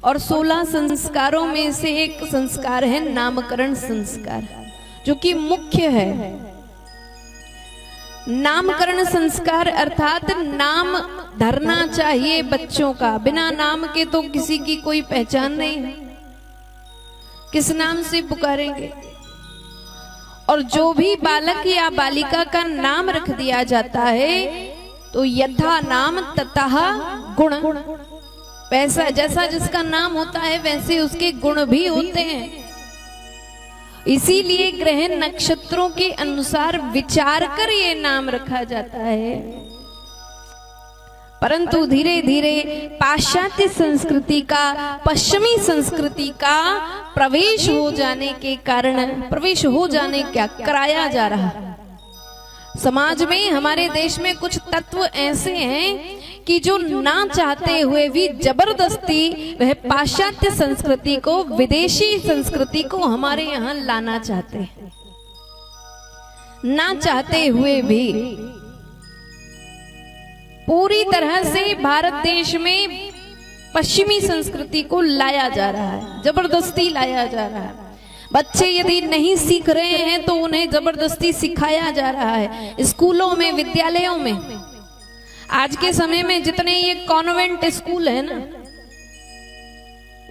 और 16 संस्कारों में से एक संस्कार है नामकरण संस्कार, जो कि मुख्य है। नामकरण संस्कार अर्थात नाम धरना चाहिए बच्चों का। बिना नाम के तो किसी की कोई पहचान नहीं है, किस नाम से पुकारेंगे। और जो भी बालक या बालिका का नाम रख दिया जाता है तो यथा नाम ततः गुण, वैसा जैसा जिसका नाम होता है वैसे उसके गुण भी होते हैं। इसीलिए ग्रह नक्षत्रों के अनुसार विचार कर ये नाम रखा जाता है। परंतु धीरे धीरे पाश्चात्य संस्कृति का, पश्चिमी संस्कृति का प्रवेश हो जाने के कारण, प्रवेश हो जाने क्या कराया जा रहा है समाज में। हमारे देश में कुछ तत्व ऐसे हैं कि जो ना चाहते हुए भी जबरदस्ती वह पाश्चात्य संस्कृति को, विदेशी संस्कृति को हमारे यहाँ लाना चाहते हैं, ना चाहते हुए भी। पूरी तरह से भारत देश में पश्चिमी संस्कृति को लाया जा रहा है, जबरदस्ती लाया जा रहा है। बच्चे यदि नहीं सीख रहे हैं तो उन्हें जबरदस्ती सिखाया जा रहा है स्कूलों में, विद्यालयों में। आज के समय में जितने ये कॉन्वेंट स्कूल है ना,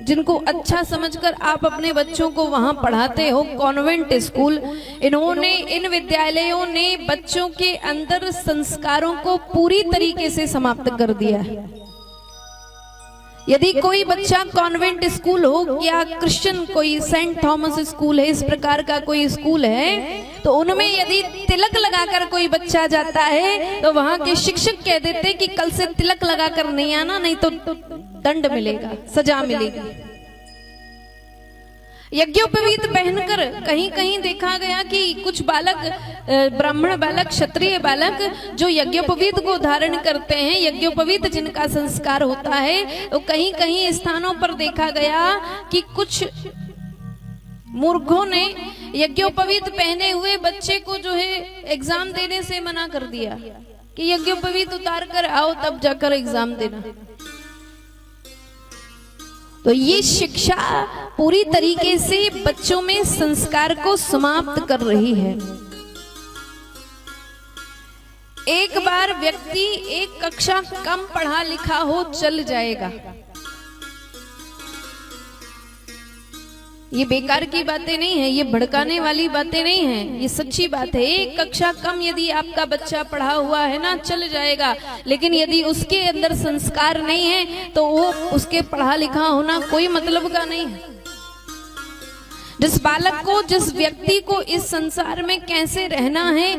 जिनको अच्छा समझकर आप अपने बच्चों को वहां पढ़ाते हो, कॉन्वेंट स्कूल, इन्होंने, इन विद्यालयों ने बच्चों के अंदर संस्कारों को पूरी तरीके से समाप्त कर दिया है। यदि कोई बच्चा कॉन्वेंट स्कूल हो या क्रिश्चियन कोई सेंट थॉमस स्कूल है, इस प्रकार का कोई स्कूल है, तो उनमें यदि तिलक लगाकर कोई बच्चा जाता है तो वहां के शिक्षक कह देते कि कल से तिलक लगाकर नहीं आना, नहीं तो दंड मिलेगा, सजा मिलेगी। यज्ञोपवीत पहनकर कहीं कहीं देखा गया कि कुछ बालक, ब्राह्मण बालक, क्षत्रिय बालक जो यज्ञोपवीत को धारण करते हैं, यज्ञोपवीत जिनका संस्कार होता है, तो कहीं कहीं स्थानों पर देखा गया कि कुछ मूर्खों ने यज्ञोपवीत पहने हुए बच्चे को जो है एग्जाम देने से मना कर दिया कि यज्ञोपवीत उतार कर आओ तब जाकर एग्जाम देना। तो ये शिक्षा पूरी तरीके से बच्चों में संस्कार को समाप्त कर रही है। एक बार व्यक्ति एक कक्षा कम पढ़ा लिखा हो चल जाएगा, ये बेकार की बातें नहीं है, ये भड़काने वाली बातें नहीं है, ये सच्ची बात है। एक कक्षा कम यदि आपका बच्चा पढ़ा हुआ है ना, चल जाएगा, लेकिन यदि उसके अंदर संस्कार नहीं है तो वो उसके पढ़ा लिखा होना कोई मतलब का नहीं है। जिस बालक को, जिस व्यक्ति को इस संसार में कैसे रहना है,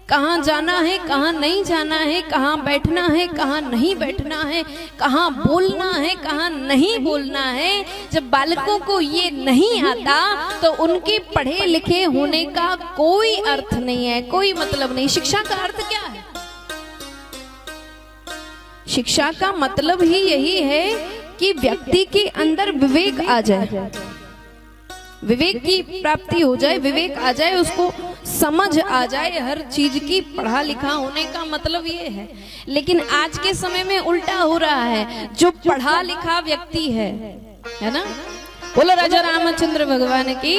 कहाँ जाना है, कहाँ नहीं जाना है, कहाँ बैठना है, कहाँ नहीं बैठना है, कहाँ बोलना है, कहाँ नहीं बोलना है, जब बालकों को ये नहीं आता तो उनके पढ़े लिखे होने का कोई अर्थ नहीं है, कोई मतलब नहीं। शिक्षा का अर्थ क्या है? शिक्षा का मतलब ही यही है कि व्यक्ति के अंदर विवेक आ जाए, विवेक की प्राप्ति हो जाए, विवेक आ जाए, उसको समझ आ जाए हर चीज की। पढ़ा लिखा होने का मतलब ये है। लेकिन आज के समय में उल्टा हो रहा है। जो पढ़ा लिखा व्यक्ति है ना, बोलो राजा रामचंद्र भगवान की।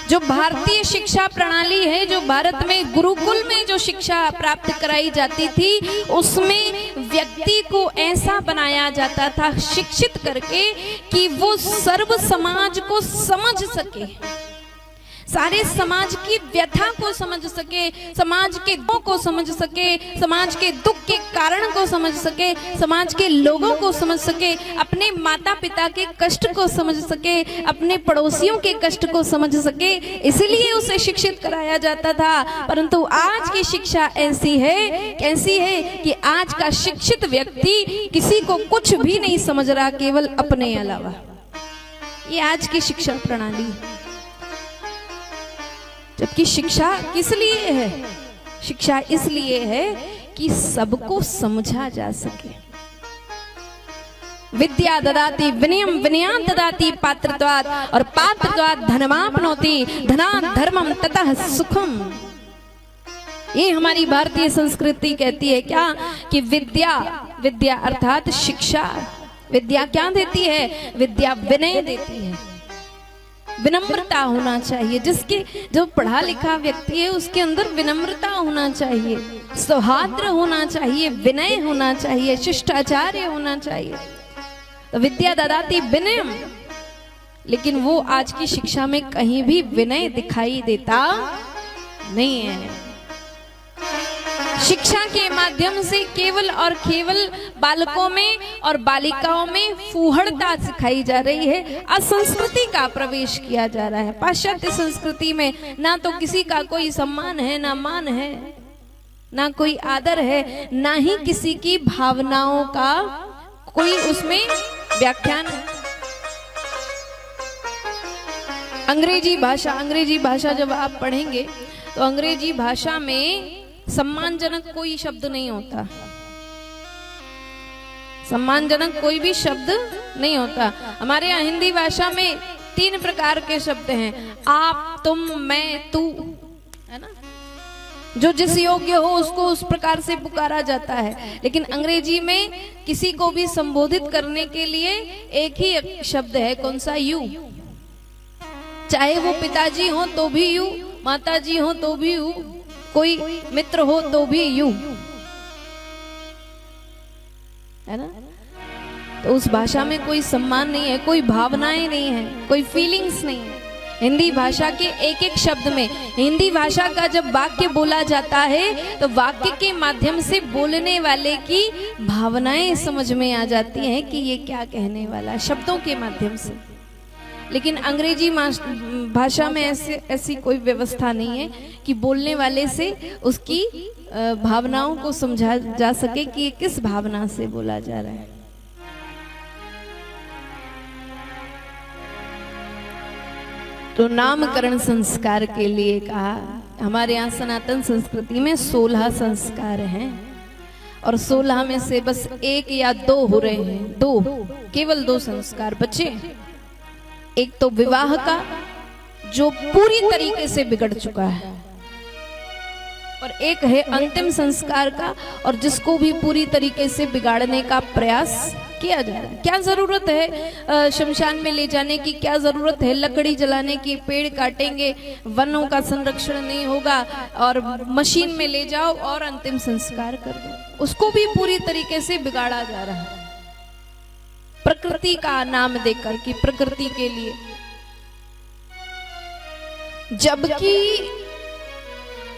जो भारतीय शिक्षा प्रणाली है, जो भारत में गुरुकुल में जो शिक्षा प्राप्त कराई जाती थी, उसमें व्यक्ति को ऐसा बनाया जाता था शिक्षित करके कि वो सर्व समाज को समझ सके, सारे समाज की व्यथा को समझ सके, समाज के दुख को समझ सके, समाज के दुख के कारण को समझ सके, समाज के लोगों को समझ सके, अपने माता पिता के कष्ट को समझ सके, अपने पड़ोसियों के कष्ट को समझ सके, इसलिए उसे शिक्षित कराया जाता था। परंतु आज की शिक्षा ऐसी है, कैसी है कि आज का शिक्षित व्यक्ति किसी को कुछ भी नहीं समझ रहा, केवल अपने अलावा। ये आज की शिक्षा प्रणाली है। जबकि शिक्षा किस लिए है? शिक्षा इसलिए है कि सबको समझा जा सके। विद्या ददाति विनयम, विनयात् ददाति पात्रत्वात्, और पात्रत्वात् धनमाप्नोति, धनात् धर्मम ततः सुखम। ये हमारी भारतीय संस्कृति कहती है क्या कि विद्या, विद्या अर्थात शिक्षा, विद्या क्या देती है? विद्या विनय देती है, विनम्रता होना चाहिए। जो पढ़ा लिखा व्यक्ति है उसके अंदर विनम्रता होना चाहिए, सौहार्द होना चाहिए, विनय होना चाहिए, शिष्टाचार्य होना चाहिए। तो विद्या ददाति विनयम, लेकिन वो आज की शिक्षा में कहीं भी विनय दिखाई देता नहीं है। शिक्षा के माध्यम से केवल और केवल बालकों में और बालिकाओं में फूहड़ता सिखाई जा रही है, असंस्कृति का प्रवेश किया जा रहा है। पाश्चात्य संस्कृति में ना तो किसी का कोई सम्मान है, ना मान है, ना कोई आदर है, ना ही किसी की भावनाओं का कोई उसमें व्याख्यान है। अंग्रेजी भाषा जब आप पढ़ेंगे तो अंग्रेजी भाषा में सम्मानजनक कोई शब्द नहीं होता, सम्मानजनक कोई भी शब्द नहीं होता। हमारे यहाँ हिंदी भाषा में 3 प्रकार के शब्द हैं, आप, तुम, मैं, तू, है ना। जो जिस योग्य हो उसको उस प्रकार से पुकारा जाता है। लेकिन अंग्रेजी में किसी को भी संबोधित करने के लिए एक ही शब्द है, कौन सा? यू। चाहे वो पिताजी हो तो भी यू, माताजी हो तो भी यू, कोई मित्र हो तो भी यू, है ना। तो उस भाषा में कोई सम्मान नहीं है, कोई भावनाएं नहीं है, कोई फीलिंग्स नहीं है। हिंदी भाषा के एक एक शब्द में, हिंदी भाषा का जब वाक्य बोला जाता है तो वाक्य के माध्यम से बोलने वाले की भावनाएं समझ में आ जाती हैं कि ये क्या कहने वाला है, शब्दों के माध्यम से। लेकिन अंग्रेजी भाषा में ऐसी कोई व्यवस्था नहीं है कि बोलने वाले से उसकी भावनाओं को समझा जा सके कि ये किस भावना से बोला जा रहा है। तो नामकरण संस्कार के लिए कहा, हमारे यहाँ सनातन संस्कृति में 16 संस्कार हैं और 16 में से बस 1 या 2 हो रहे हैं, 2, केवल 2 संस्कार बचे। एक तो विवाह का जो पूरी तरीके से बिगड़ चुका है, और एक है अंतिम संस्कार का, और जिसको भी पूरी तरीके से बिगाड़ने का प्रयास किया जा रहा है। क्या जरूरत है शमशान में ले जाने की, क्या जरूरत है लकड़ी जलाने की, पेड़ काटेंगे, वनों का संरक्षण नहीं होगा, और मशीन में ले जाओ और अंतिम संस्कार कर दो। उसको भी पूरी तरीके से बिगाड़ा जा रहा है, प्रकृति का नाम देकर कि प्रकृति के लिए, जबकि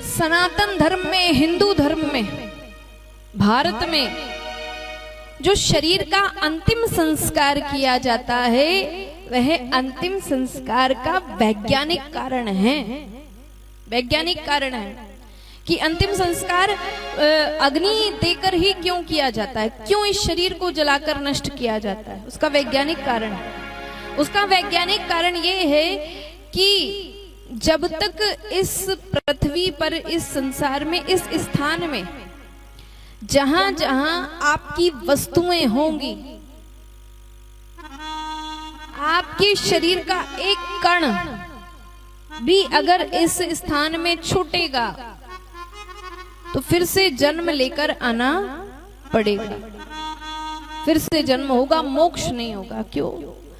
सनातन धर्म में, हिंदू धर्म में, भारत में जो शरीर का अंतिम संस्कार किया जाता है वह अंतिम संस्कार का वैज्ञानिक कारण है। वैज्ञानिक कारण है कि अंतिम संस्कार अग्नि देकर ही क्यों किया जाता है, क्यों इस शरीर को जलाकर नष्ट किया जाता है, उसका वैज्ञानिक कारण है। उसका वैज्ञानिक कारण ये है कि जब तक इस पृथ्वी पर, इस संसार में, इस स्थान में जहां जहां आपकी वस्तुएं होंगी, आपके शरीर का एक कण भी अगर इस स्थान में छूटेगा तो फिर से जन्म लेकर आना पड़ेगा, फिर से जन्म होगा, मोक्ष नहीं होगा। क्यों?